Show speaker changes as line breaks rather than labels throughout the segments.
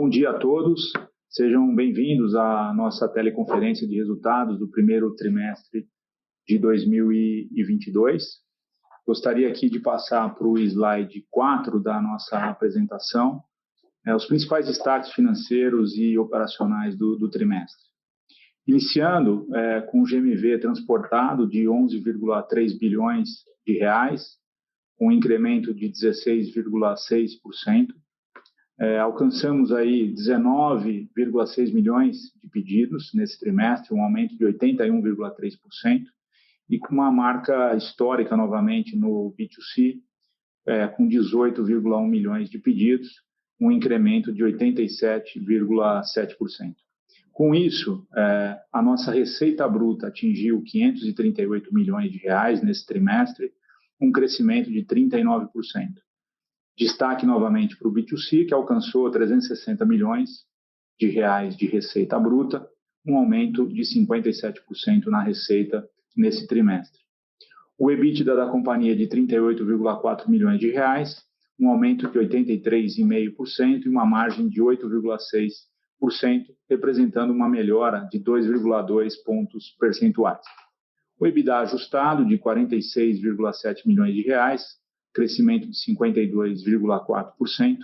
Bom dia a todos, sejam bem-vindos à nossa teleconferência de resultados do primeiro trimestre de 2022. Gostaria aqui de passar para o slide 4 da nossa apresentação, os principais destaques financeiros e operacionais do trimestre. Iniciando com o GMV transportado de 11,3 bilhões de reais, com um incremento de 16,6%. Alcançamos aí 19,6 milhões de pedidos nesse trimestre, um aumento de 81,3%, e com uma marca histórica novamente no B2C, com 18,1 milhões de pedidos, um incremento de 87,7%. Com isso, a nossa receita bruta atingiu 538 milhões de reais nesse trimestre, um crescimento de 39%. Destaque novamente para o B2C, que alcançou 360 milhões de reais de receita bruta, um aumento de 57% na receita nesse trimestre. O EBITDA da companhia de 38,4 milhões de reais, um aumento de 83,5% e uma margem de 8,6%, representando uma melhora de 2,2 pontos percentuais. O EBITDA ajustado de 46,7 milhões de reais, crescimento de 52,4%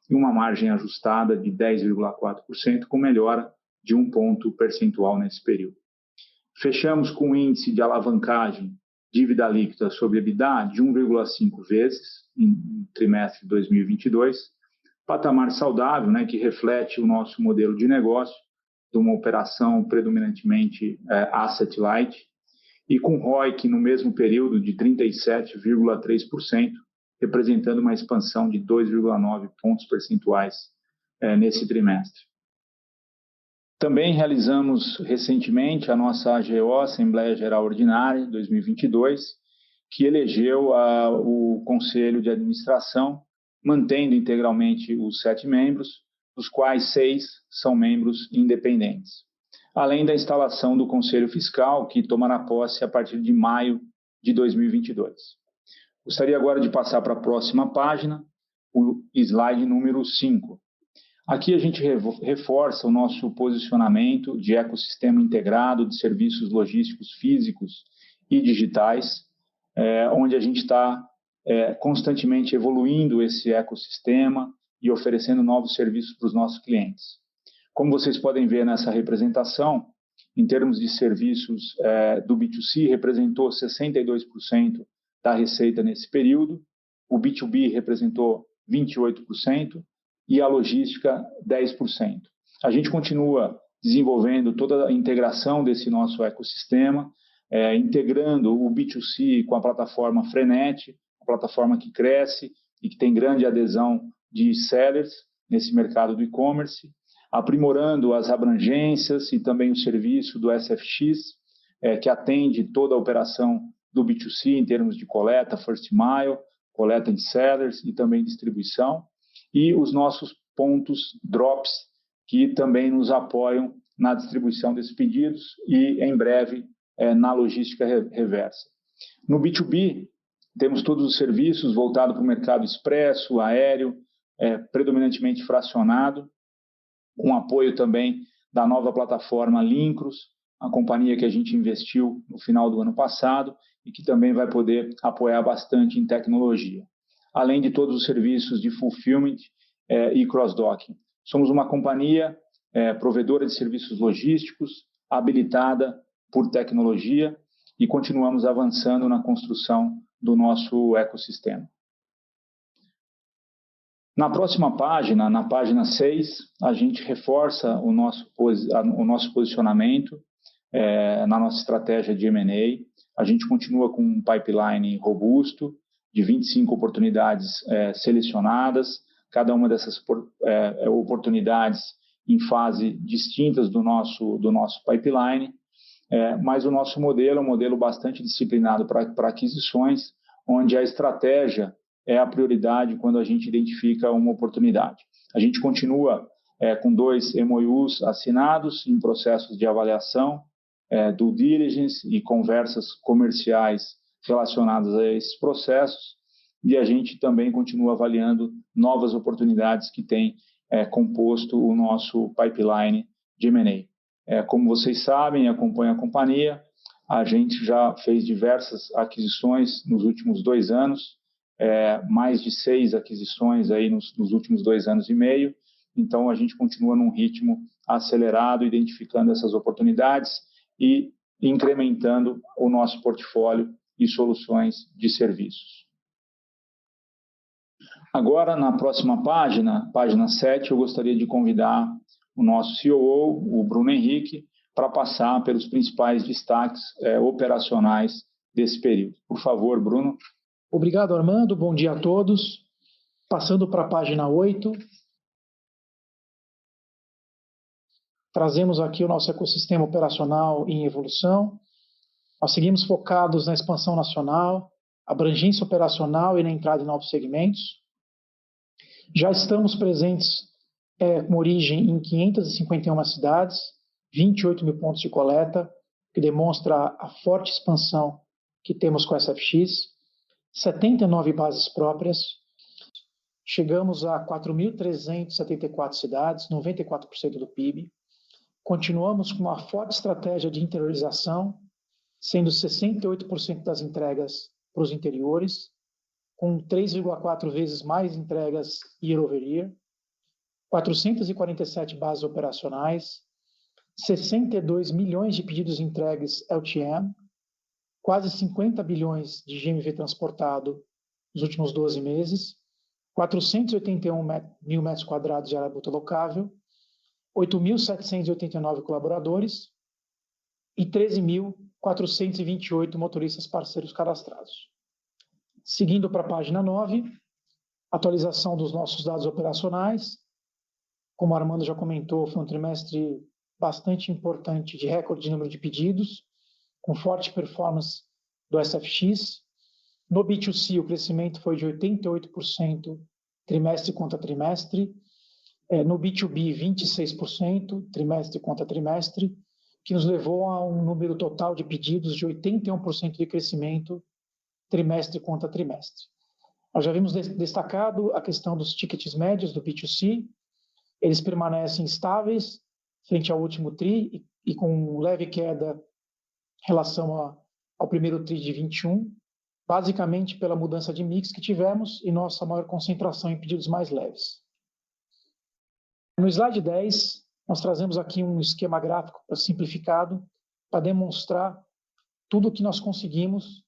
e uma margem ajustada de 10,4%, com melhora de 1 ponto percentual nesse período. Fechamos com um índice de alavancagem dívida líquida sobre EBITDA de 1,5 vezes em trimestre de 2022, patamar saudável, que reflete o nosso modelo de negócio, de uma operação predominantemente asset light, e com ROIC no mesmo período de 37,3%, representando uma expansão de 2,9 pontos percentuais nesse trimestre. Também realizamos recentemente a nossa AGO, Assembleia Geral Ordinária 2022, que elegeu o Conselho de Administração, mantendo integralmente os 7 membros, dos quais 6 são membros independentes, além da instalação do Conselho Fiscal, que tomará posse a partir de maio de 2022. Gostaria agora de passar para a próxima página, o slide número 5. Aqui a gente reforça o nosso posicionamento de ecossistema integrado de serviços logísticos físicos e digitais, onde a gente está constantemente evoluindo esse ecossistema e oferecendo novos serviços para os nossos clientes. Como vocês podem ver nessa representação, em termos de serviços do B2C, representou 62% da receita nesse período, o B2B representou 28% e a logística 10%. A gente continua desenvolvendo toda a integração desse nosso ecossistema, integrando o B2C com a plataforma Frenet, a plataforma que cresce e que tem grande adesão de sellers nesse mercado do e-commerce, aprimorando as abrangências e também o serviço do SFX, que atende toda a operação do B2C em termos de coleta, first mile, coleta em sellers e também distribuição, e os nossos pontos drops, que também nos apoiam na distribuição desses pedidos e, em breve, na logística reversa. No B2B, temos todos os serviços voltados para o mercado expresso, aéreo, predominantemente fracionado, com apoio também da nova plataforma Lincros, a companhia que a gente investiu no final do ano passado e que também vai poder apoiar bastante em tecnologia, além de todos os serviços de fulfillment e cross-docking. Somos uma companhia provedora de serviços logísticos, habilitada por tecnologia e continuamos avançando na construção do nosso ecossistema. Na próxima página, na página 6, a gente reforça o nosso posicionamento na nossa estratégia de M&A. A gente continua com um pipeline robusto, de 25 oportunidades selecionadas, cada uma dessas oportunidades em fase distintas do nosso pipeline, mas o nosso modelo é um modelo bastante disciplinado para aquisições, onde a estratégia é a prioridade quando a gente identifica uma oportunidade. A gente continua com 2 MOUs assinados em processos de avaliação, due diligence e conversas comerciais relacionadas a esses processos, e a gente também continua avaliando novas oportunidades que têm composto o nosso pipeline de M&A. Como vocês sabem, acompanham a companhia, a gente já fez diversas aquisições nos últimos 2 anos, mais de 6 aquisições aí nos últimos 2 anos e meio. Então, a gente continua num ritmo acelerado, identificando essas oportunidades e incrementando o nosso portfólio e soluções de serviços. Agora, na próxima página 7, eu gostaria de convidar o nosso COO, o Bruno Henrique, para passar pelos principais destaques operacionais desse período. Por favor, Bruno.
Obrigado, Armando. Bom dia a todos. Passando para a página 8. Trazemos aqui o nosso ecossistema operacional em evolução. Nós seguimos focados na expansão nacional, abrangência operacional e na entrada em novos segmentos. Já estamos presentes com origem em 551 cidades, 28 mil pontos de coleta, que demonstra a forte expansão que temos com a SFX, 79 bases próprias, chegamos a 4.374 cidades, 94% do PIB, continuamos com uma forte estratégia de interiorização, sendo 68% das entregas para os interiores, com 3,4 vezes mais entregas year over year, 447 bases operacionais, 62 milhões de pedidos entregues LTM, quase 50 bilhões de GMV transportado nos últimos 12 meses, 481 mil metros quadrados de área bruta locável, 8.789 colaboradores e 13.428 motoristas parceiros cadastrados. Seguindo para a página 9, atualização dos nossos dados operacionais. Como o Armando já comentou, foi um trimestre bastante importante de recorde de número de pedidos, com forte performance do SFX. No B2C, o crescimento foi de 88% trimestre contra trimestre. No B2B, 26% trimestre contra trimestre, que nos levou a um número total de pedidos de 81% de crescimento trimestre contra trimestre. Nós já vimos destacado a questão dos tickets médios do B2C. Eles permanecem estáveis frente ao último TRI e com leve queda em relação ao primeiro TRI de 21, basicamente pela mudança de mix que tivemos e nossa maior concentração em pedidos mais leves. No slide 10, nós trazemos aqui um esquema gráfico simplificado para demonstrar tudo o que nós conseguimos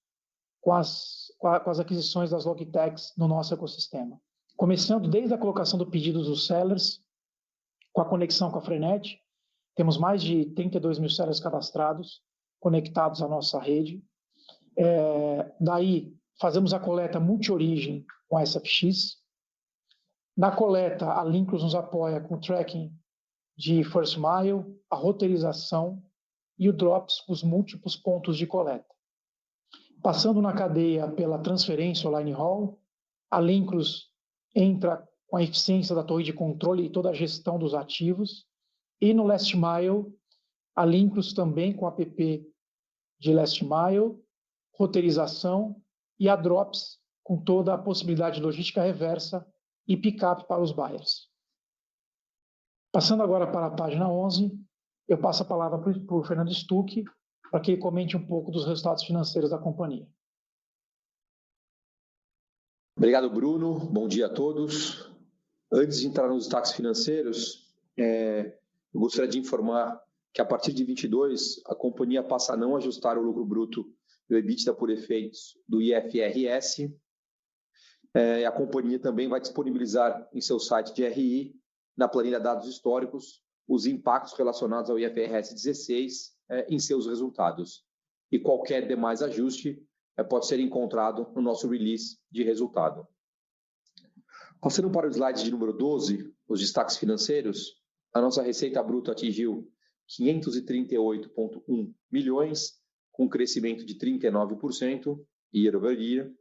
com as aquisições das Logitechs no nosso ecossistema. Começando desde a colocação do pedido dos sellers, com a conexão com a Frenet, temos mais de 32 mil sellers cadastrados, conectados à nossa rede. Daí, fazemos a coleta multi-origem com a SFX. Na coleta, a Linkus nos apoia com o tracking de First Mile, a roteirização e o Drops, os múltiplos pontos de coleta. Passando na cadeia pela transferência ou line haul, a Linkus entra com a eficiência da torre de controle e toda a gestão dos ativos. E no Last Mile, a Linkus também com a app de Last Mile, roteirização e a Drops com toda a possibilidade de logística reversa e pick-up para os buyers. Passando agora para a página 11, eu passo a palavra para o Fernando Stuck, para que ele comente um pouco dos resultados financeiros da companhia.
Obrigado, Bruno. Bom dia a todos. Antes de entrar nos destaques financeiros, eu gostaria de informar que a partir de 22, a companhia passa a não ajustar o lucro bruto e o EBITDA por efeitos do IFRS. A companhia também vai disponibilizar em seu site de RI, na planilha dados históricos, os impactos relacionados ao IFRS 16 em seus resultados. E qualquer demais ajuste pode ser encontrado no nosso release de resultado. Passando para o slide de número 12, os destaques financeiros, a nossa receita bruta atingiu 538,1 milhões, com crescimento de 39% year over year.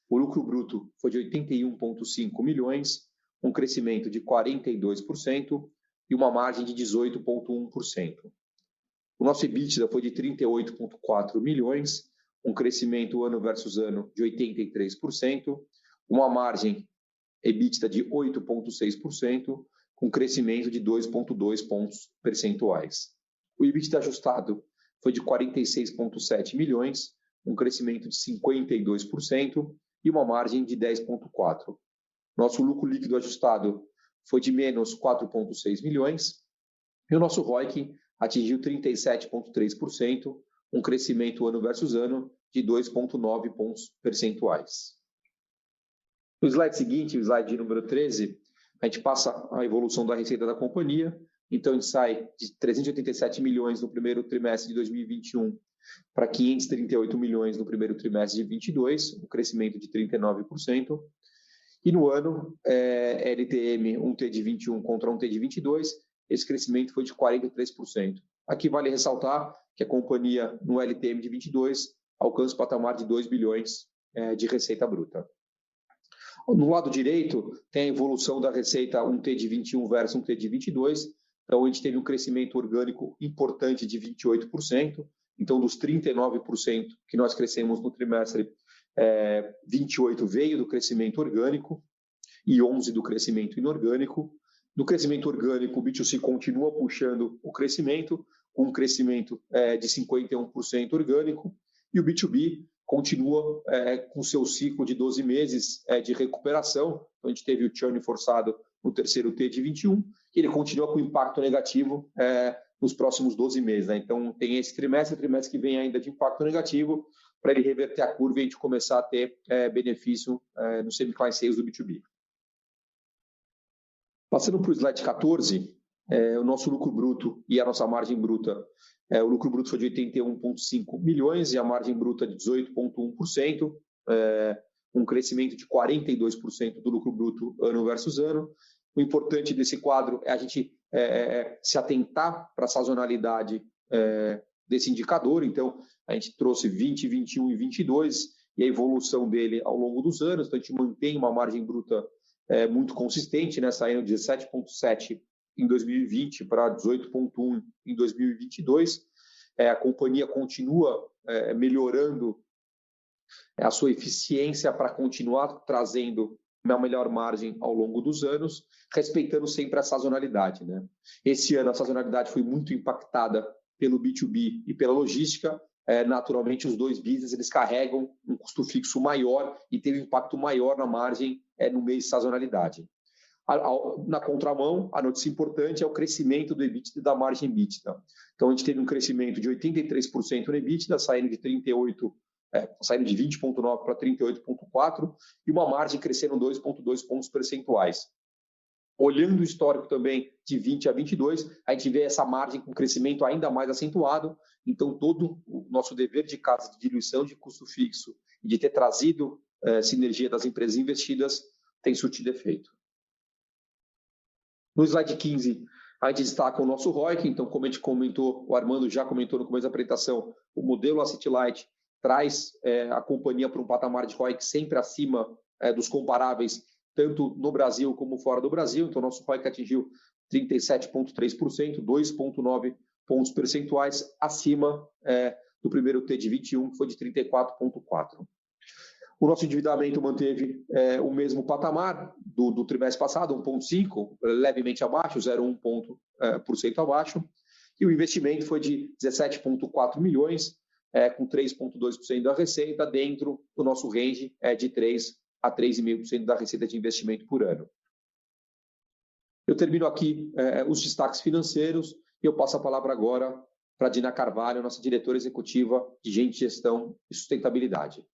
O lucro bruto foi de 81,5 milhões, um crescimento de 42% e uma margem de 18,1%. O nosso EBITDA foi de 38,4 milhões, um crescimento ano versus ano de 83%, uma margem EBITDA de 8,6% com crescimento de 2,2 pontos percentuais. O EBITDA ajustado foi de 46,7 milhões, um crescimento de 52% e uma margem de 10,4%. Nosso lucro líquido ajustado foi de menos 4,6 milhões e o nosso ROIC atingiu 37,3%, um crescimento ano versus ano de 2,9 pontos percentuais. No slide seguinte, o slide número 13, a gente passa a evolução da receita da companhia. Então, a gente sai de 387 milhões no primeiro trimestre de 2021 para 538 milhões no primeiro trimestre de 2022, um crescimento de 39%. E no ano, LTM 1T de 21 contra 1T de 22, esse crescimento foi de 43%. Aqui vale ressaltar que a companhia, no LTM de 22, alcança o patamar de 2 bilhões de receita bruta. No lado direito, tem a evolução da receita 1T de 21 versus 1T de 22. Então, a gente teve um crescimento orgânico importante de 28%. Então, dos 39% que nós crescemos no trimestre, 28% veio do crescimento orgânico e 11% do crescimento inorgânico. No crescimento orgânico, o B2C continua puxando o crescimento, com um crescimento de 51% orgânico, e o B2B continua com seu ciclo de 12 meses de recuperação. Então, a gente teve o churn forçado no terceiro T de 21, e ele continua com impacto negativo nos próximos 12 meses. Né? Então, tem esse trimestre, o trimestre que vem ainda de impacto negativo, para ele reverter a curva e a gente começar a ter benefício no semi-client sales do B2B. Passando para o slide 14, o nosso lucro bruto e a nossa margem bruta. O lucro bruto foi de 81,5 milhões e a margem bruta de 18,1%, um crescimento de 42% do lucro bruto ano versus ano. O importante desse quadro é a gente se atentar para a sazonalidade desse indicador. Então, a gente trouxe 20, 21 e 22 e a evolução dele ao longo dos anos. Então, a gente mantém uma margem bruta muito consistente, né? Saindo de 17,7 em 2020 para 18,1 em 2022. A companhia continua melhorando a sua eficiência para continuar trazendo uma melhor margem ao longo dos anos, respeitando sempre a sazonalidade, né? Esse ano a sazonalidade foi muito impactada pelo B2B e pela logística. Naturalmente, os dois business eles carregam um custo fixo maior e teve um impacto maior na margem no mês de sazonalidade. Na contramão, a notícia importante é o crescimento do EBITDA e da margem EBITDA. Então, a gente teve um crescimento de 83% no EBITDA, saindo de 20,9 para 38,4 e uma margem crescendo 2,2 pontos percentuais. Olhando o histórico também de 20 a 22, a gente vê essa margem com crescimento ainda mais acentuado. Então, todo o nosso dever de casa de diluição de custo fixo e de ter trazido sinergia das empresas investidas tem surtido efeito. No slide 15, a gente destaca o nosso ROIC. Então, como a gente comentou, o Armando já comentou no começo da apresentação, o modelo Asset Light traz a companhia para um patamar de ROIC sempre acima dos comparáveis, tanto no Brasil como fora do Brasil. Então, nosso ROIC atingiu 37,3%, 2,9 pontos percentuais acima do primeiro T de 21, que foi de 34,4%. O nosso endividamento manteve o mesmo patamar do trimestre passado, 1,5%, levemente abaixo, 0,1 ponto % abaixo. E o investimento foi de 17,4 milhões, com 3,2% da receita, dentro do nosso range de 3% a 3,5% da receita de investimento por ano. Eu termino aqui os destaques financeiros e eu passo a palavra agora para a Dina Carvalho, nossa diretora executiva de Gente, Gestão e Sustentabilidade.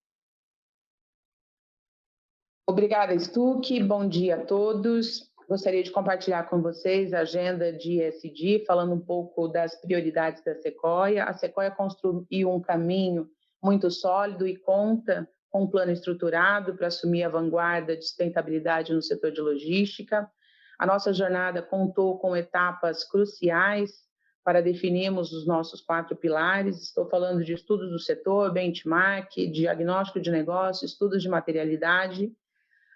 Obrigada, Stuck. Bom dia a todos. Gostaria de compartilhar com vocês a agenda de ESG, falando um pouco das prioridades da Sequoia. A Sequoia construiu um caminho muito sólido e conta com um plano estruturado para assumir a vanguarda de sustentabilidade no setor de logística. A nossa jornada contou com etapas cruciais para definirmos os nossos 4 pilares. Estou falando de estudos do setor, benchmark, diagnóstico de negócio, estudos de materialidade.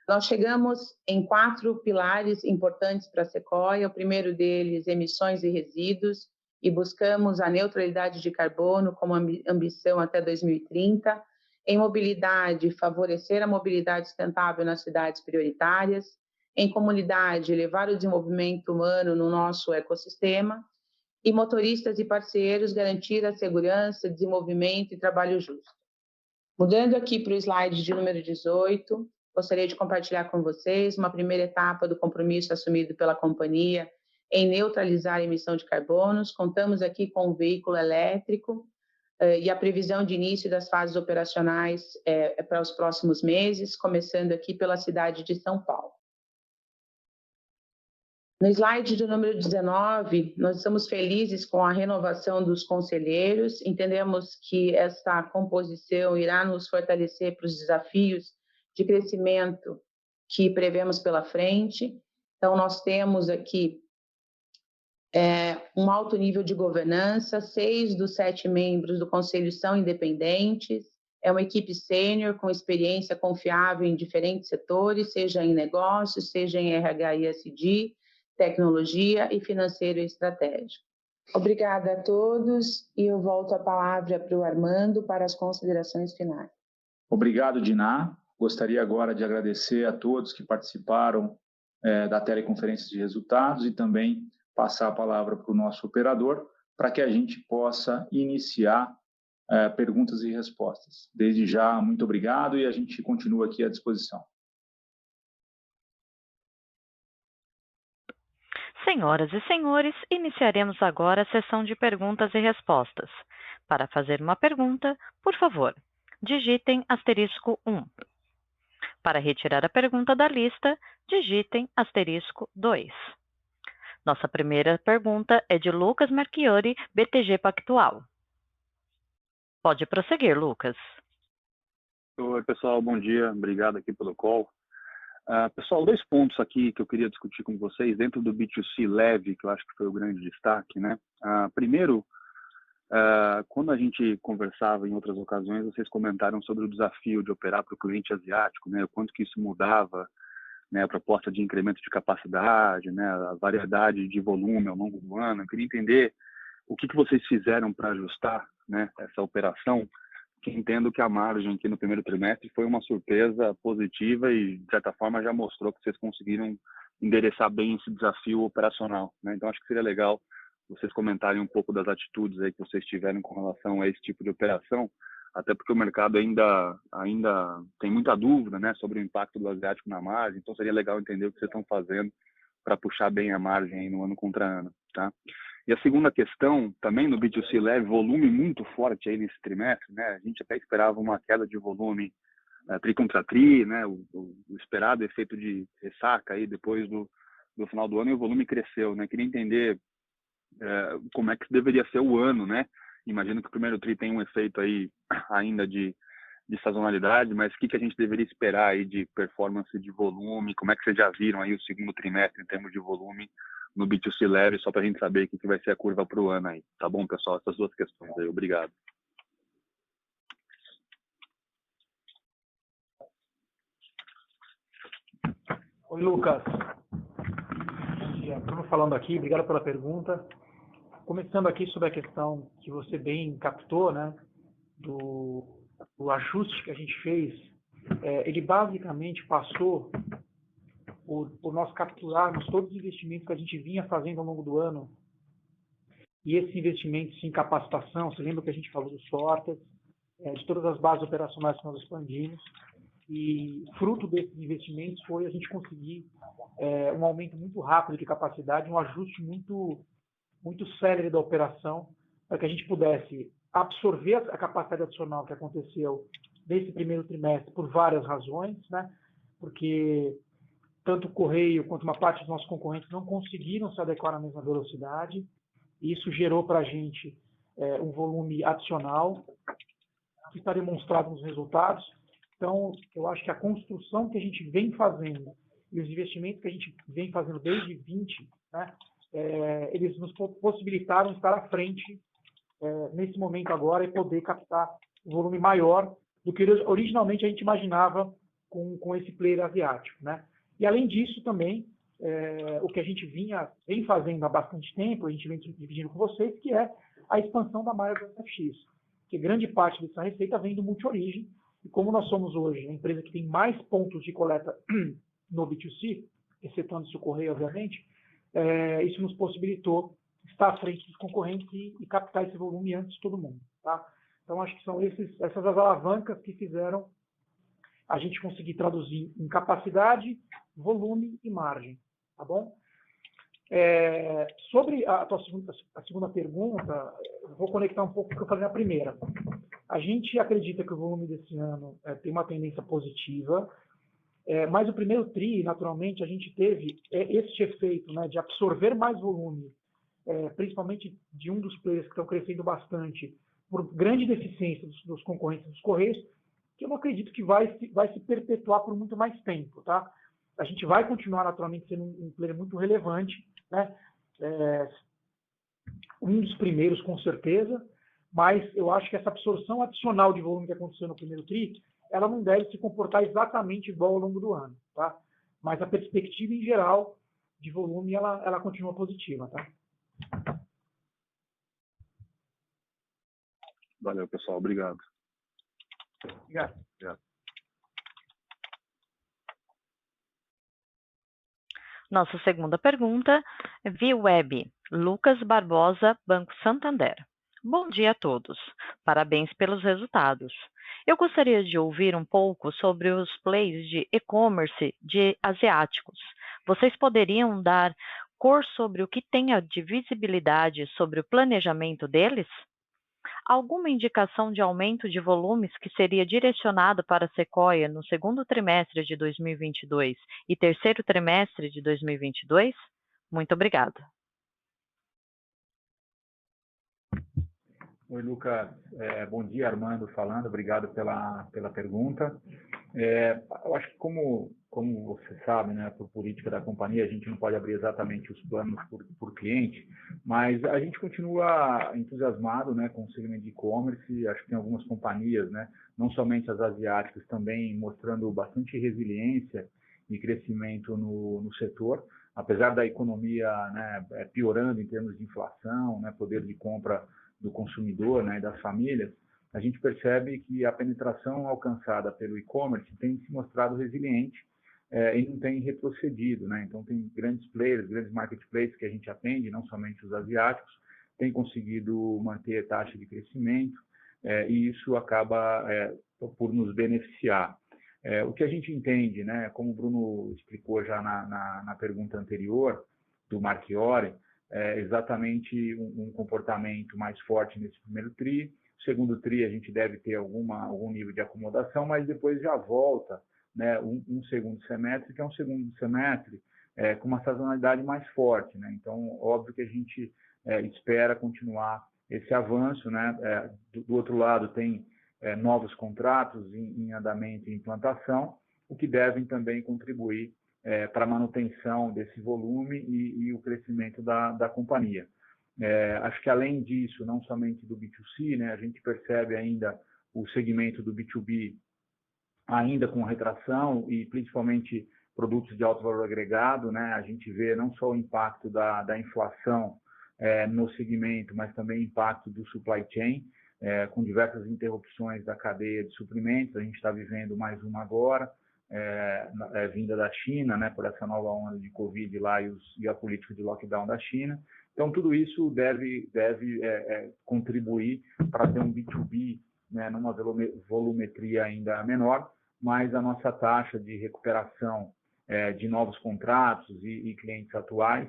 Nós chegamos em 4 pilares importantes para a Sequoia. O primeiro deles, emissões e resíduos, e buscamos a neutralidade de carbono como ambição até 2030. Em mobilidade, favorecer a mobilidade sustentável nas cidades prioritárias. em comunidade, levar o desenvolvimento humano no nosso ecossistema, e motoristas e parceiros, garantir a segurança, desenvolvimento e trabalho justo. Mudando aqui para o slide de número 18, gostaria de compartilhar com vocês uma primeira etapa do compromisso assumido pela companhia em neutralizar a emissão de carbonos. Contamos aqui com um veículo elétrico e a previsão de início das fases operacionais para os próximos meses, começando aqui pela cidade de São Paulo. No slide do número 19, nós estamos felizes com a renovação dos conselheiros. Entendemos que esta composição irá nos fortalecer para os desafios de crescimento que prevemos pela frente. Então, nós temos aqui um alto nível de governança, 6 dos 7 membros do conselho são independentes, é uma equipe sênior com experiência confiável em diferentes setores, seja em negócios, seja em RH e ESG, tecnologia e financeiro e estratégico. Obrigada a todos e eu volto a palavra para o Armando para as considerações finais.
Obrigado, Diná. Gostaria agora de agradecer a todos que participaram da teleconferência de resultados e também passar a palavra para o nosso operador para que a gente possa iniciar perguntas e respostas. Desde já, muito obrigado e a gente continua aqui à disposição.
Senhoras e senhores, iniciaremos agora a sessão de perguntas e respostas. Para fazer uma pergunta, por favor, digitem *1. Para retirar a pergunta da lista, digitem *2. Nossa primeira pergunta é de Lucas Marchiori, BTG Pactual. Pode prosseguir, Lucas.
Oi, pessoal, bom dia. Obrigado aqui pelo call. Pessoal, 2 pontos aqui que eu queria discutir com vocês dentro do B2C leve, que eu acho que foi o grande destaque, né? Primeiro, quando a gente conversava em outras ocasiões, vocês comentaram sobre o desafio de operar para o cliente asiático, né? O quanto que isso mudava, né? A proposta de incremento de capacidade, né? A variedade de volume ao longo do ano. Eu queria entender o que vocês fizeram para ajustar, né, essa operação, que entendo que a margem aqui no primeiro trimestre foi uma surpresa positiva e, de certa forma, já mostrou que vocês conseguiram endereçar bem esse desafio operacional, né? Então, acho que seria legal vocês comentarem um pouco das atitudes aí que vocês tiveram com relação a esse tipo de operação, até porque o mercado ainda tem muita dúvida, né, sobre o impacto do asiático na margem, então seria legal entender o que vocês estão fazendo para puxar bem a margem aí no ano contra ano, tá? E a segunda questão, também no B2C leve, volume muito forte aí nesse trimestre, né? A gente até esperava uma queda de volume tri contra tri, né? O esperado efeito de ressaca aí depois do final do ano, e o volume cresceu, né? Queria entender como é que deveria ser o ano, né? Imagino que o primeiro tri tem um efeito aí ainda de sazonalidade, mas o que a gente deveria esperar aí de performance de volume? Como é que vocês já viram aí o segundo trimestre em termos de volume no B2C leve, só para a gente saber o que vai ser a curva para o ano aí. Tá bom, pessoal? Essas 2 questões aí. Obrigado.
Oi, Lucas. Bom dia. Bruno falando aqui. Obrigado pela pergunta. Começando aqui sobre a questão que você bem captou, né, do ajuste que a gente fez, ele basicamente passou por nós capturarmos todos os investimentos que a gente vinha fazendo ao longo do ano. E esses investimentos em capacitação, você lembra que a gente falou dos sortes, de todas as bases operacionais que nós expandimos. E fruto desses investimentos foi a gente conseguir um aumento muito rápido de capacidade, um ajuste muito célere da operação, para que a gente pudesse absorver a capacidade adicional que aconteceu nesse primeiro trimestre por várias razões, né? Porque tanto o Correio quanto uma parte dos nossos concorrentes não conseguiram se adequar na mesma velocidade. E isso gerou para a gente um volume adicional que está demonstrado nos resultados. Então, eu acho que a construção que a gente vem fazendo e os investimentos que a gente vem fazendo desde 20, né, eles nos possibilitaram estar à frente nesse momento agora e poder captar um volume maior do que originalmente a gente imaginava com esse player asiático, né? E, além disso, também, o que a gente vem fazendo há bastante tempo, a gente vem dividindo com vocês, que é a expansão da malha do FX, que grande parte dessa receita vem do multi-origem, e como nós somos hoje a empresa que tem mais pontos de coleta no B2C, excetuando-se o Correio, obviamente, isso nos possibilitou estar à frente dos concorrentes e captar esse volume antes de todo mundo. Tá? Então, acho que são essas as alavancas que fizeram a gente conseguir traduzir em capacidade, volume e margem. Tá bom? Sobre a segunda pergunta, eu vou conectar um pouco com o que eu falei na primeira. A gente acredita que o volume desse ano tem uma tendência positiva, mas o primeiro TRI, naturalmente, a gente teve este efeito, né, de absorver mais volume, principalmente de um dos players que estão crescendo bastante, por grande deficiência dos concorrentes dos Correios, que eu não acredito que vai se perpetuar por muito mais tempo. Tá? A gente vai continuar, naturalmente, sendo um player muito relevante, né? Um dos primeiros, com certeza, mas eu acho que essa absorção adicional de volume que aconteceu no primeiro TRI, ela não deve se comportar exatamente igual ao longo do ano. Tá? Mas a perspectiva, em geral, de volume, ela continua positiva. Tá?
Valeu, pessoal. Obrigado.
Obrigado.
Nossa segunda pergunta, via web, Lucas Barbosa, Banco Santander. Bom dia a todos. Parabéns pelos resultados. Eu gostaria de ouvir um pouco sobre os plays de e-commerce de asiáticos. Vocês poderiam dar cor sobre o que tem de visibilidade sobre o planejamento deles? Alguma indicação de aumento de volumes que seria direcionado para a Sequoia no segundo trimestre de 2022 e terceiro trimestre de 2022? Muito obrigada.
Oi, Lucas. Bom dia, Armando falando. Obrigado pela pergunta. Eu acho que como você sabe, né, por política da companhia, a gente não pode abrir exatamente os planos por cliente, mas a gente continua entusiasmado, né, com o segmento de e-commerce. Acho que tem algumas companhias, né, não somente as asiáticas, também mostrando bastante resiliência e crescimento no setor, apesar da economia, né, piorando em termos de inflação, né, poder de compra do consumidor, né, e das famílias. A gente percebe que a penetração alcançada pelo e-commerce tem se mostrado resiliente e não tem retrocedido, né? Então, tem grandes players, grandes marketplaces que a gente atende, não somente os asiáticos, tem conseguido manter taxa de crescimento e isso acaba por nos beneficiar. O que a gente entende, né, como o Bruno explicou já na pergunta anterior, do Marchiori, exatamente um comportamento mais forte nesse primeiro TRI. Segundo TRI, a gente deve ter algum nível de acomodação, mas depois já volta, né, um segundo semestre, que é um segundo semestre com uma sazonalidade mais forte, né? Então, óbvio que a gente espera continuar esse avanço, né? Do outro lado, tem novos contratos em andamento e implantação, o que devem também contribuir para a manutenção desse volume e o crescimento da companhia. Acho que, além disso, não somente do B2C, né, a gente percebe ainda o segmento do B2B ainda com retração e, principalmente, produtos de alto valor agregado, né? A gente vê não só o impacto da inflação no segmento, mas também o impacto do supply chain, com diversas interrupções da cadeia de suprimentos. A gente está vivendo mais uma agora, vinda da China, né, por essa nova onda de Covid lá e a política de lockdown da China. Então, tudo isso deve contribuir para ter um B2B, né, numa volumetria ainda menor, mas a nossa taxa de recuperação de novos contratos e clientes atuais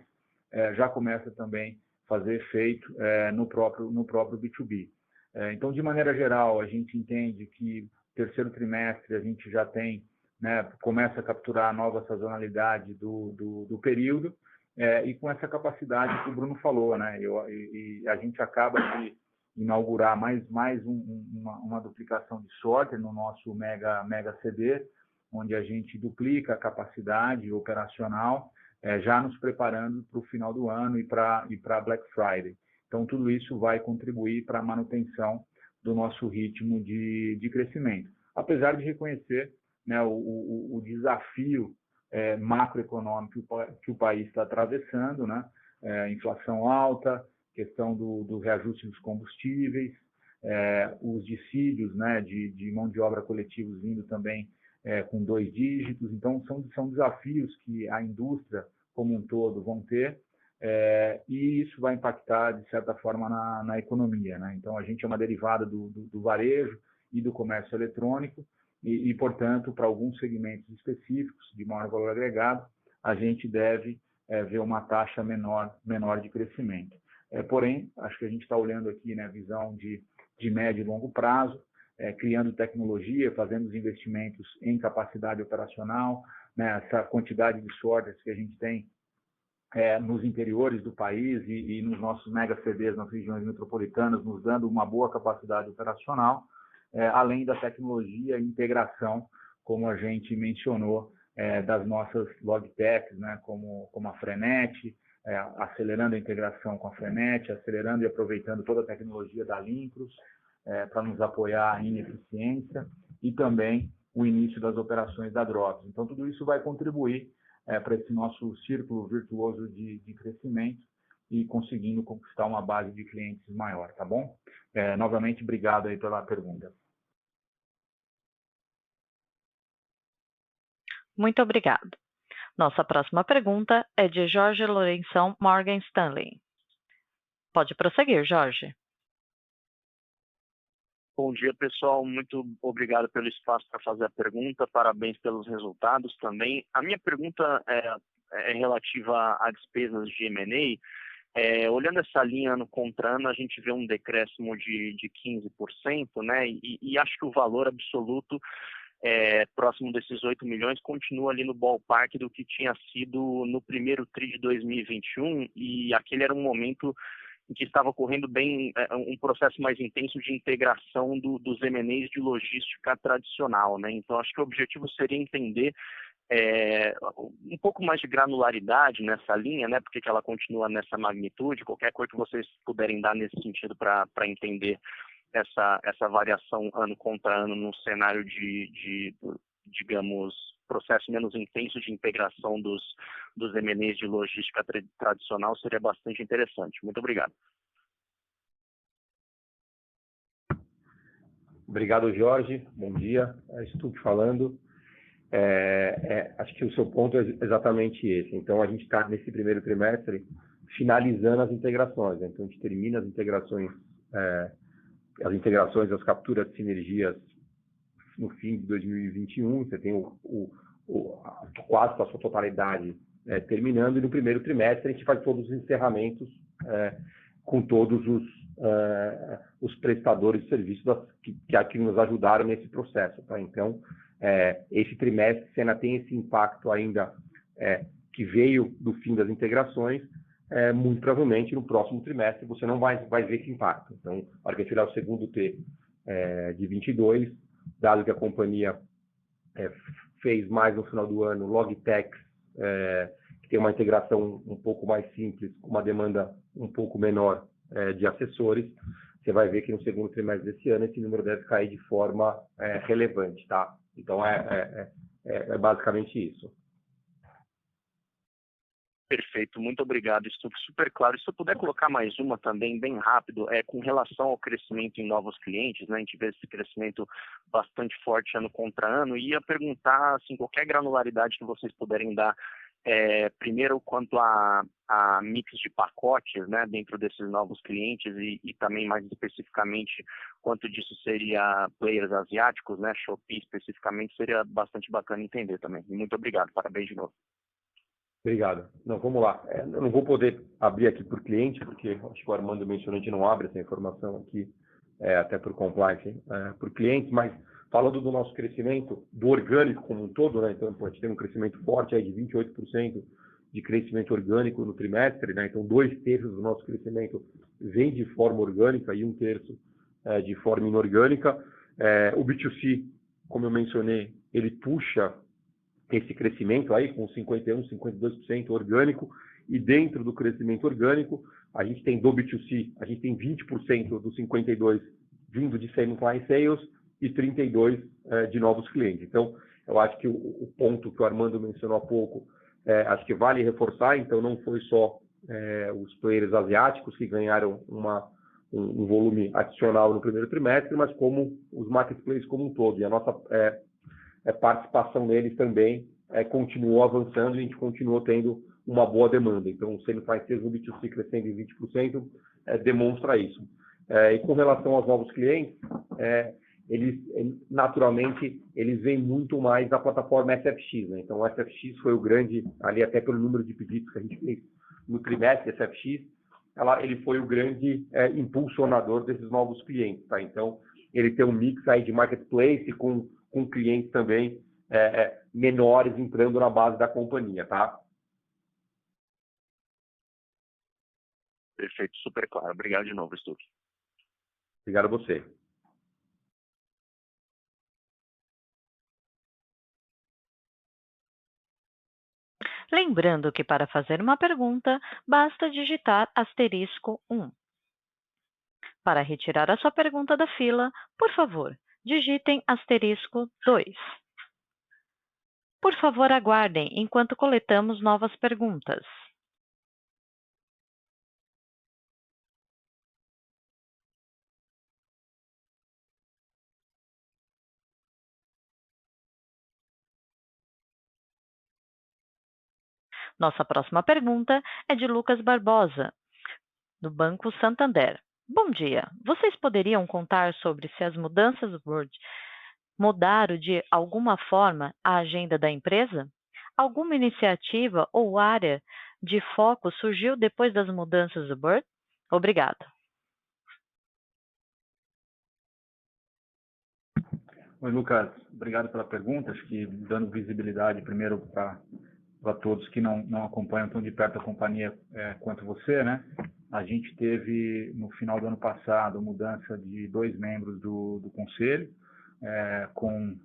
já começa também a fazer efeito no próprio B2B. Então, de maneira geral, a gente entende que terceiro trimestre a gente já tem, né, começa a capturar a nova sazonalidade do período e com essa capacidade que o Bruno falou, né, e a gente acaba de inaugurar mais uma duplicação de sorter no nosso mega CD, onde a gente duplica a capacidade operacional, já nos preparando para o final do ano e para Black Friday. Então, tudo isso vai contribuir para a manutenção do nosso ritmo de crescimento. Apesar de reconhecer, né, o desafio macroeconômico que o país está atravessando, né, inflação alta, questão do reajuste dos combustíveis, os dissídios, né, de mão de obra coletivos vindo também com 2 dígitos. Então, são desafios que a indústria como um todo vão ter, e isso vai impactar, de certa forma, na economia, né? Então, a gente é uma derivada do varejo e do comércio eletrônico e, portanto, para alguns segmentos específicos de maior valor agregado, a gente deve ver uma taxa menor de crescimento. Porém, acho que a gente está olhando aqui, né, a visão de médio e longo prazo, criando tecnologia, fazendo os investimentos em capacidade operacional, né, essa quantidade de sortes que a gente tem nos interiores do país e nos nossos mega CDs nas regiões metropolitanas, nos dando uma boa capacidade operacional, além da tecnologia e integração, como a gente mencionou, das nossas logtechs, né, como a Frenet, acelerando a integração com a Frenet, acelerando e aproveitando toda a tecnologia da Lincros, para nos apoiar em eficiência, e também o início das operações da Drops. Então, tudo isso vai contribuir para esse nosso círculo virtuoso de crescimento e conseguindo conquistar uma base de clientes maior, tá bom? Novamente, obrigado aí pela pergunta.
Muito obrigado. Nossa próxima pergunta é de Jorge Lourenção, Morgan Stanley. Pode prosseguir, Jorge.
Bom dia, pessoal. Muito obrigado pelo espaço para fazer a pergunta. Parabéns pelos resultados também. A minha pergunta é relativa a despesas de M&A. Olhando essa linha ano contra ano, a gente vê um decréscimo de 15%, né? E acho que o valor absoluto próximo desses 8 milhões continua ali no ballpark do que tinha sido no primeiro TRI de 2021, e aquele era um momento em que estava ocorrendo bem um processo mais intenso de integração dos M&As de logística tradicional, né? Então, acho que o objetivo seria entender um pouco mais de granularidade nessa linha, né? Porque que ela continua nessa magnitude, qualquer coisa que vocês puderem dar nesse sentido para entender essa variação ano contra ano num cenário de digamos, processo menos intenso de integração dos M&As de logística tradicional seria bastante interessante. Muito obrigado.
Obrigado, Jorge. Bom dia. Stuck falando. Acho que o seu ponto é exatamente esse. Então, a gente está nesse primeiro trimestre finalizando as integrações. Então, a gente termina as integrações, as capturas de sinergias no fim de 2021, você tem quase a sua totalidade terminando, e no primeiro trimestre a gente faz todos os encerramentos com todos os prestadores de serviços que nos ajudaram nesse processo. Tá? Então, esse trimestre você ainda tem esse impacto ainda que veio do fim das integrações, muito provavelmente no próximo trimestre você não vai ver esse impacto. Então, a hora que tirar o segundo T de 22, dado que a companhia fez mais no final do ano logtechs, que tem uma integração um pouco mais simples, com uma demanda um pouco menor de assessores, você vai ver que no segundo trimestre desse ano esse número deve cair de forma relevante, tá? Então, é basicamente isso.
Perfeito, muito obrigado. Isso super claro. E se eu puder colocar mais uma também, bem rápido, com relação ao crescimento em novos clientes, né? A gente vê esse crescimento bastante forte ano contra ano, e ia perguntar, assim, qualquer granularidade que vocês puderem dar, primeiro quanto a mix de pacotes, né, dentro desses novos clientes, e também mais especificamente quanto disso seria players asiáticos, né, Shopee especificamente, seria bastante bacana entender também. E muito obrigado, parabéns de novo.
Obrigado. Não, vamos lá. Eu não vou poder abrir aqui por cliente, porque acho que o Armando mencionou, a gente não abre essa informação aqui, até por compliance, por cliente, mas falando do nosso crescimento, do orgânico como um todo, né? Então, a gente tem um crescimento forte aí de 28% de crescimento orgânico no trimestre, né? Então, 2/3 do nosso crescimento vem de forma orgânica e 1/3 de forma inorgânica. O B2C, como eu mencionei, ele puxa esse crescimento aí com 51%, 52% orgânico, e dentro do crescimento orgânico, a gente tem do B2C, a gente tem 20% dos 52% vindo de same client sales e 32% de novos clientes. Então, eu acho que o ponto que o Armando mencionou há pouco, acho que vale reforçar. Então, não foi só os players asiáticos que ganharam um volume adicional no primeiro trimestre, mas como os marketplaces como um todo. E a nossa participação neles também continuou avançando e a gente continuou tendo uma boa demanda. Então, o Same Price no B2C crescendo em 20% demonstra isso. E com relação aos novos clientes, eles naturalmente eles vêm muito mais da plataforma SFX, né? Então o SFX foi o grande, ali até pelo número de pedidos que a gente fez no trimestre SFX, ele foi o grande impulsionador desses novos clientes, tá? Então ele tem um mix aí de marketplace com clientes também menores entrando na base da companhia, tá?
Perfeito, super claro. Obrigado de novo, Stuck.
Obrigado a você.
Lembrando que para fazer uma pergunta, basta digitar *1. Para retirar a sua pergunta da fila, por favor, digitem *2. Por favor, aguardem enquanto coletamos novas perguntas. Nossa próxima pergunta é de Lucas Barbosa, do Banco Santander. Bom dia. Vocês poderiam contar sobre se as mudanças do board mudaram de alguma forma a agenda da empresa? Alguma iniciativa ou área de foco surgiu depois das mudanças do board? Obrigada.
Oi, Lucas. Obrigado pela pergunta. Acho que dando visibilidade primeiro para todos que não acompanham tão de perto a companhia quanto você, né? A gente teve, no final do ano passado, mudança de 2 membros do conselho, com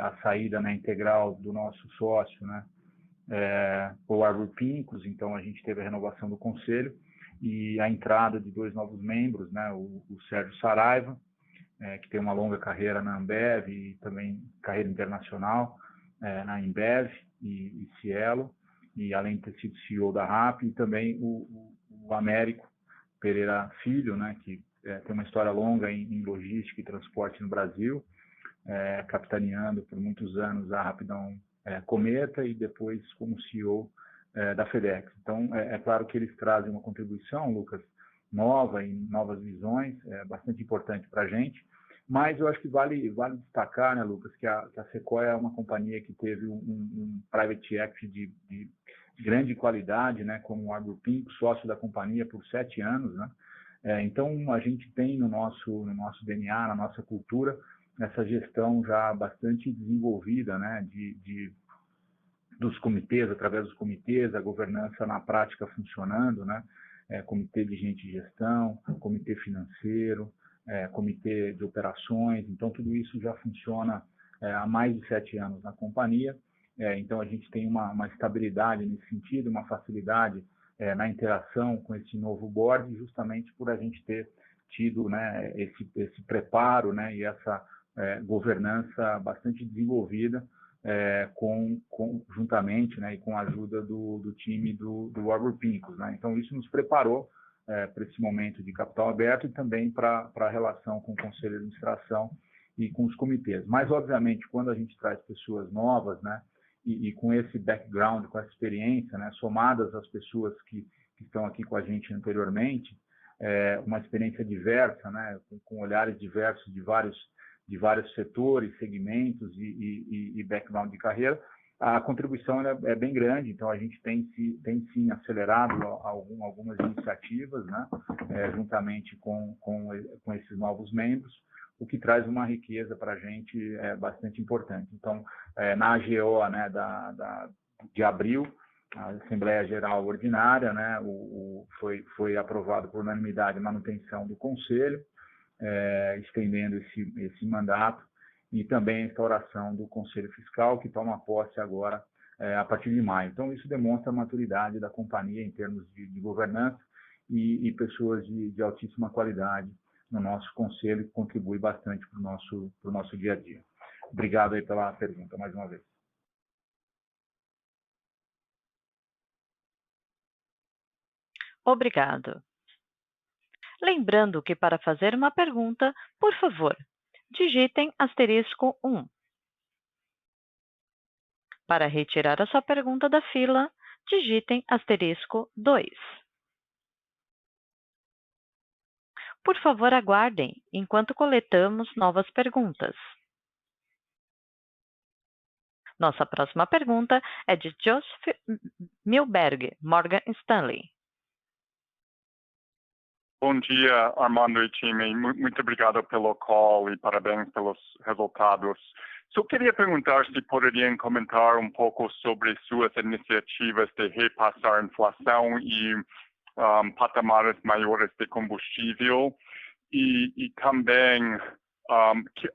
a saída, né, integral do nosso sócio, né, o Arbor Pincus. Então, a gente teve a renovação do conselho e a entrada de 2 novos membros, né, o Sérgio Saraiva, que tem uma longa carreira na Ambev e também carreira internacional na Embev e Cielo, e além de ter sido CEO da RAP, e também o Américo Pereira Filho, né, que tem uma história longa em logística e transporte no Brasil, capitaneando por muitos anos a Rapidão Cometa e depois como CEO da FedEx. Então, é claro que eles trazem uma contribuição, Lucas, nova e novas visões, bastante importante para a gente, mas eu acho que vale destacar, né, Lucas, que a Sequoia é uma companhia que teve um private equity de grande qualidade, né, como o Arbor Pinco, sócio da companhia por 7 anos, né? Então, a gente tem no nosso DNA, na nossa cultura, essa gestão já bastante desenvolvida, né, dos comitês, através dos comitês, a governança na prática funcionando, né? Comitê de gente de gestão, comitê financeiro, comitê de operações. Então, tudo isso já funciona há mais de 7 anos na companhia. Então, a gente tem uma estabilidade nesse sentido, uma facilidade na interação com esse novo board, justamente por a gente ter tido, né, esse preparo, né, e essa governança bastante desenvolvida juntamente, né, e com a ajuda do time do Arbor Pincus, né? Então, isso nos preparou para esse momento de capital aberto e também para a relação com o Conselho de Administração e com os comitês. Mas, obviamente, quando a gente traz pessoas novas, né, e com esse background, com essa experiência, né, somadas às pessoas que estão aqui com a gente anteriormente, uma experiência diversa, né, com olhares diversos de vários setores, segmentos e background de carreira, a contribuição é bem grande. Então, a gente tem sim acelerado algumas iniciativas, né, juntamente com esses novos membros, o que traz uma riqueza para a gente bastante importante. Então, na AGO, né, de abril, a Assembleia Geral Ordinária, né, foi aprovado por unanimidade a manutenção do Conselho, estendendo esse mandato, e também a instauração do Conselho Fiscal, que toma posse agora a partir de maio. Então, isso demonstra a maturidade da companhia em termos de governança e pessoas de altíssima qualidade no nosso conselho, que contribui bastante para o nosso dia a dia. Obrigado aí pela pergunta, mais uma vez.
Obrigado. Lembrando que para fazer uma pergunta, por favor, digitem *1. Para retirar a sua pergunta da fila, digitem *2. Por favor, aguardem enquanto coletamos novas perguntas. Nossa próxima pergunta é de Joseph Milberg, Morgan Stanley.
Bom dia, Armando e time. Muito obrigado pelo call e parabéns pelos resultados. Só queria perguntar se poderiam comentar um pouco sobre suas iniciativas de repassar a inflação e patamares maiores de combustível e também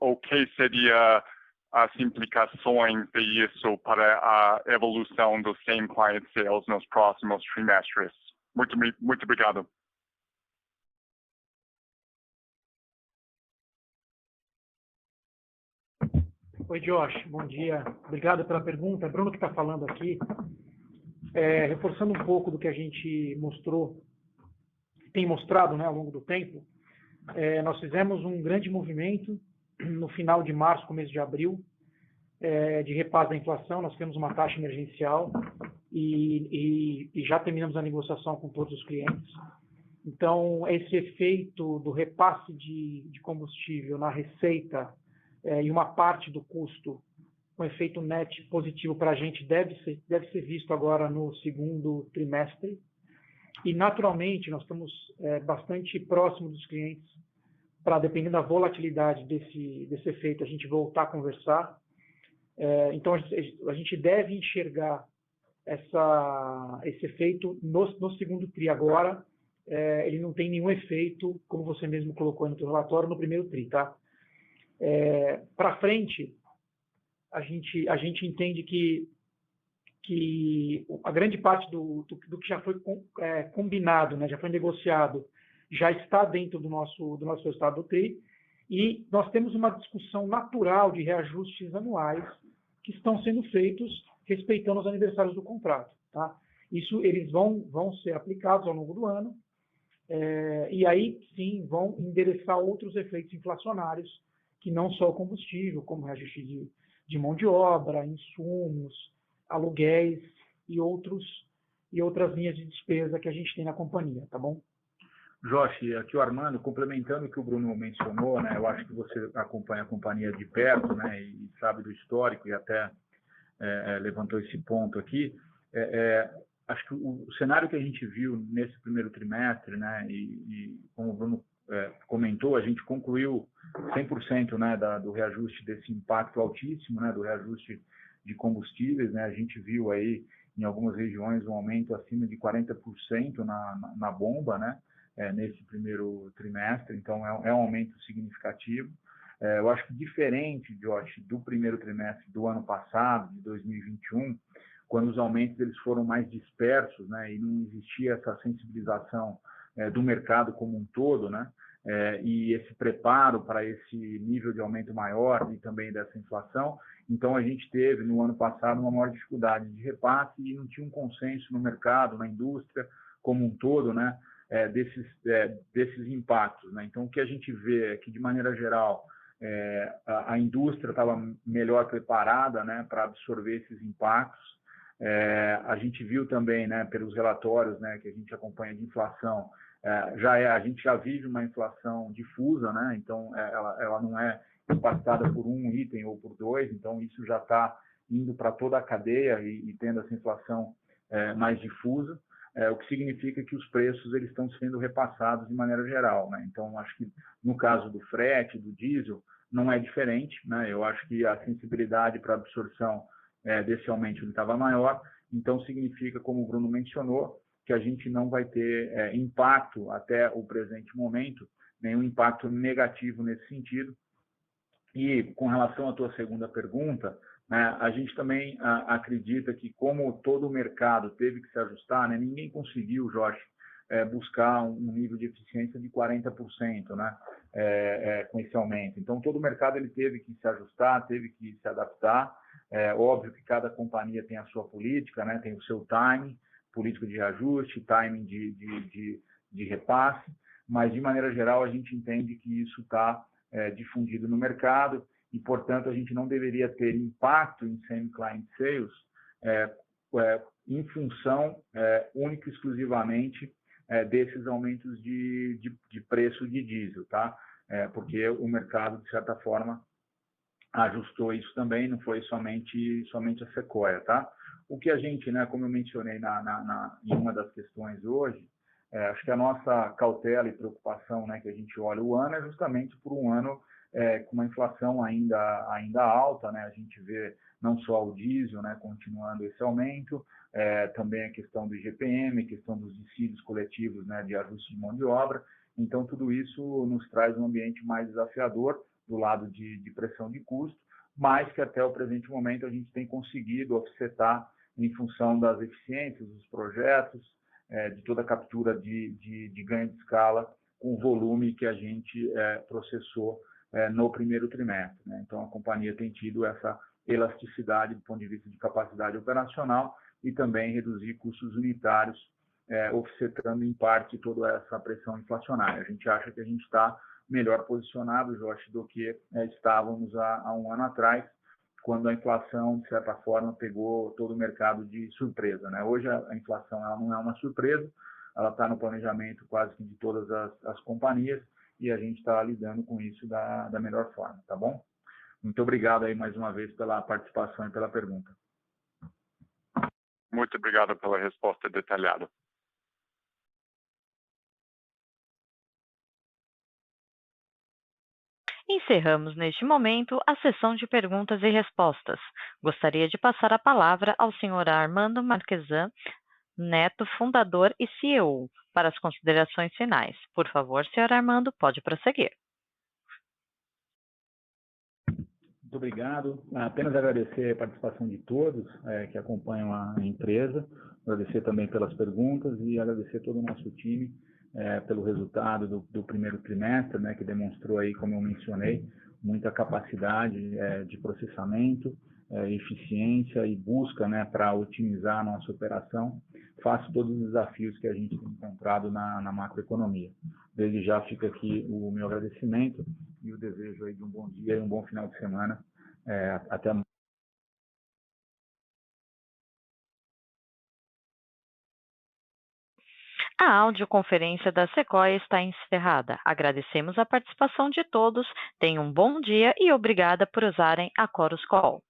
o que seria as implicações disso para a evolução dos same client sales nos próximos trimestres. Muito obrigado.
Oi, Josh, bom dia. Obrigado pela pergunta. Bruno que está falando aqui. Reforçando um pouco do que a gente tem mostrado, né, ao longo do tempo, nós fizemos um grande movimento no final de março, começo de abril, de repasse da inflação. Nós temos uma taxa emergencial e já terminamos a negociação com todos os clientes. Então, esse efeito do repasse de combustível na receita e uma parte do custo, com efeito net positivo para a gente, deve ser visto agora no segundo trimestre. E, naturalmente, nós estamos bastante próximos dos clientes para, dependendo da volatilidade desse efeito, a gente voltar a conversar. Então, a gente deve enxergar esse efeito no segundo TRI agora. Ele não tem nenhum efeito, como você mesmo colocou no seu relatório, no primeiro TRI, tá? Para frente, a gente entende que a grande parte do que já foi combinado, né, já foi negociado, já está dentro do nosso resultado do TRI, e nós temos uma discussão natural de reajustes anuais que estão sendo feitos respeitando os aniversários do contrato. Tá? Isso eles vão ser aplicados ao longo do ano, e aí sim vão endereçar outros efeitos inflacionários, que não só o combustível, como reajuste de mão de obra, insumos, aluguéis e outras linhas de despesa que a gente tem na companhia, tá bom?
Josh, aqui o Armando, complementando o que o Bruno mencionou, né? Eu acho que você acompanha a companhia de perto, né? E sabe do histórico e até levantou esse ponto aqui. Acho que o cenário que a gente viu nesse primeiro trimestre, né? E como o Bruno comentou, a gente concluiu 100%, né, do reajuste desse impacto altíssimo, né, do reajuste de combustíveis, né? A gente viu aí em algumas regiões um aumento acima de 40% na bomba, né, nesse primeiro trimestre. Então é um aumento significativo. Eu acho que diferente, Josh, do primeiro trimestre do ano passado, de 2021, quando os aumentos eles foram mais dispersos, né, e não existia essa sensibilização do mercado como um todo, né, e esse preparo para esse nível de aumento maior e também dessa inflação. Então, a gente teve, no ano passado, uma maior dificuldade de repasse e não tinha um consenso no mercado, na indústria como um todo, né, desses impactos, né? Então, o que a gente vê é que, de maneira geral, a indústria estava melhor preparada, né, para absorver esses impactos. A gente viu também, né, pelos relatórios, né, que a gente acompanha de inflação, a gente já vive uma inflação difusa, né? Então ela não é impactada por um item ou por dois, então isso já está indo para toda a cadeia e tendo essa inflação mais difusa, o que significa que os preços eles estão sendo repassados de maneira geral, né? Então acho que no caso do frete, do diesel, não é diferente, né? Eu acho que a sensibilidade para absorção desse aumento estava maior, então significa, como o Bruno mencionou, que a gente não vai ter impacto até o presente momento, nenhum impacto negativo nesse sentido. E com relação à tua segunda pergunta, né, a gente também acredita que, como todo o mercado teve que se ajustar, né, ninguém conseguiu, Jorge, buscar um nível de eficiência de 40%, né, com esse aumento. Então, todo o mercado ele teve que se ajustar, teve que se adaptar. Óbvio que cada companhia tem a sua política, né, tem o seu timing, política de reajuste, timing de repasse, mas, de maneira geral, a gente entende que isso está difundido no mercado e, portanto, a gente não deveria ter impacto em semi-client sales em função única e exclusivamente desses aumentos de preço de diesel, tá? Porque o mercado, de certa forma, ajustou isso também, não foi somente a Sequoia, tá? O que a gente, né, como eu mencionei em uma das questões hoje, acho que a nossa cautela e preocupação, né, que a gente olha o ano é justamente por um ano com uma inflação ainda alta, né? A gente vê não só o diesel, né, continuando esse aumento, também a questão do IGPM, a questão dos dissídios coletivos, né, de ajuste de mão de obra. Então, tudo isso nos traz um ambiente mais desafiador do lado de pressão de custo, mas que até o presente momento a gente tem conseguido offsetar em função das eficiências dos projetos, de toda a captura de ganho de escala com o volume que a gente processou no primeiro trimestre, né? Então, a companhia tem tido essa elasticidade do ponto de vista de capacidade operacional e também reduzir custos unitários, offsetando em parte toda essa pressão inflacionária. A gente acha que a gente está melhor posicionado, Josh, do que estávamos há um ano atrás, quando a inflação, de certa forma, pegou todo o mercado de surpresa, né? Hoje a inflação ela não é uma surpresa, ela está no planejamento quase que de todas as companhias e a gente está lidando com isso da melhor forma, tá bom? Muito obrigado aí mais uma vez pela participação e pela pergunta.
Muito obrigado pela resposta detalhada.
Encerramos neste momento a sessão de perguntas e respostas. Gostaria de passar a palavra ao senhor Armando Marchesan Neto, fundador e CEO, para as considerações finais. Por favor, senhor Armando, pode prosseguir.
Muito obrigado. Apenas agradecer a participação de todos que acompanham a empresa, agradecer também pelas perguntas e agradecer todo o nosso time pelo resultado do primeiro trimestre, né, que demonstrou aí, como eu mencionei, muita capacidade de processamento, eficiência e busca, né, para otimizar a nossa operação, face todos os desafios que a gente tem encontrado na macroeconomia. Desde já fica aqui o meu agradecimento e o desejo aí de um bom dia e um bom final de semana. Até amanhã.
A audioconferência da Sequoia está encerrada. Agradecemos a participação de todos. Tenham um bom dia e obrigada por usarem a Chorus Call.